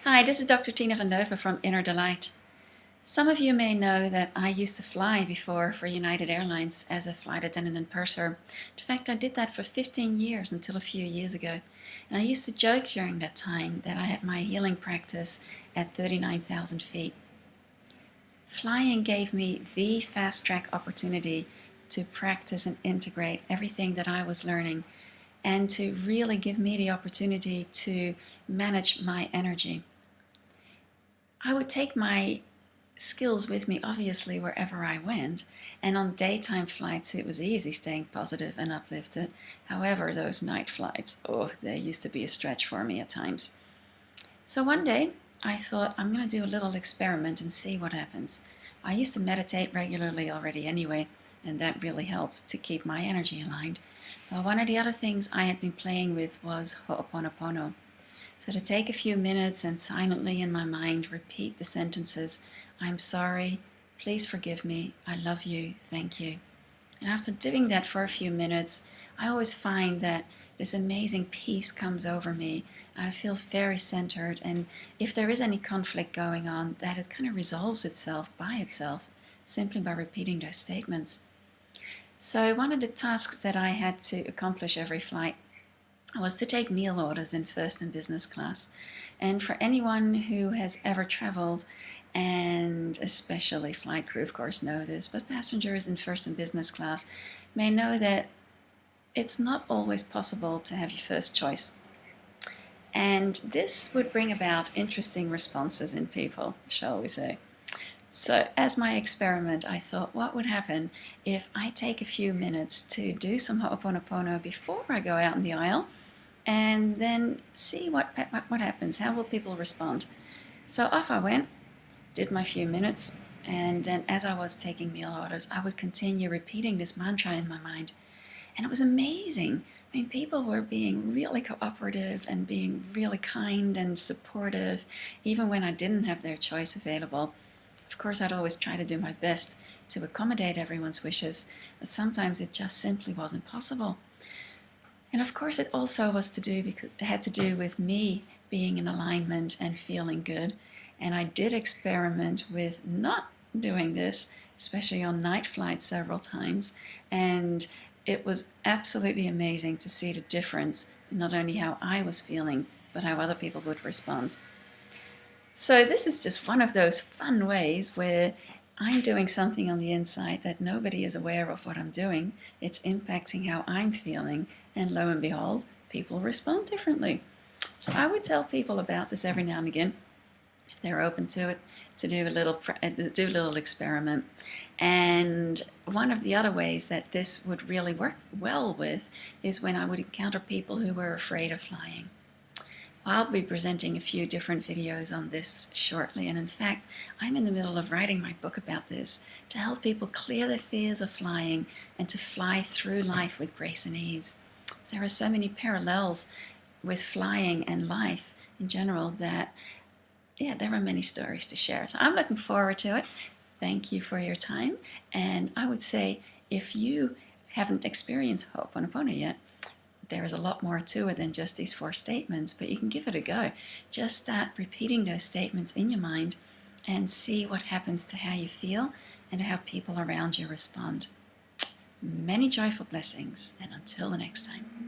Hi, this is Dr. Tina van Leuven from Inner Delight. Some of you may know that I used to fly before for United Airlines as a flight attendant and purser. In fact, I did that for 15 years until a few years ago. And I used to joke during that time that I had my healing practice at 39,000 feet. Flying gave me the fast-track opportunity to practice and integrate everything that I was learning and to really give me the opportunity to manage my energy. I would take my skills with me, obviously, wherever I went, and on daytime flights it was easy staying positive and uplifted. However, those night flights, they used to be a stretch for me at times. So one day I thought, I'm going to do a little experiment and see what happens. I used to meditate regularly already anyway, and that really helped to keep my energy aligned. Well, one of the other things I had been playing with was Ho'oponopono. So to take a few minutes and silently in my mind repeat the sentences, I'm sorry, please forgive me, I love you, thank you. And after doing that for a few minutes, I always find that this amazing peace comes over me. I feel very centered, and if there is any conflict going on, that it kind of resolves itself by itself, simply by repeating those statements. So one of the tasks that I had to accomplish every flight was to take meal orders in first and business class. And for anyone who has ever traveled, and especially flight crew of course know this, but passengers in first and business class may know that it's not always possible to have your first choice. And this would bring about interesting responses in people, shall we say. So as my experiment, I thought, what would happen if I take a few minutes to do some Ho'oponopono before I go out in the aisle, and then see what happens. How will people respond? So off I went, did my few minutes, and then as I was taking meal orders, I would continue repeating this mantra in my mind. And it was amazing. I mean, people were being really cooperative and being really kind and supportive, even when I didn't have their choice available. Of course, I'd always try to do my best to accommodate everyone's wishes, but sometimes it just simply wasn't possible. And of course, it also had to do with me being in alignment and feeling good. And I did experiment with not doing this, especially on night flights several times. And it was absolutely amazing to see the difference in not only how I was feeling, but how other people would respond. So this is just one of those fun ways where I'm doing something on the inside that nobody is aware of what I'm doing. It's impacting how I'm feeling, and lo and behold, people respond differently. So I would tell people about this every now and again, if they're open to it, to do a little experiment. And one of the other ways that this would really work well with is when I would encounter people who were afraid of flying. I'll be presenting a few different videos on this shortly, and in fact, I'm in the middle of writing my book about this to help people clear their fears of flying and to fly through life with grace and ease. There are so many parallels with flying and life in general that, there are many stories to share. So I'm looking forward to it. Thank you for your time, and I would say if you haven't experienced Ho'oponopono yet, there is a lot more to it than just these 4 statements, but you can give it a go. Just start repeating those statements in your mind and see what happens to how you feel and how people around you respond. Many joyful blessings, and until the next time.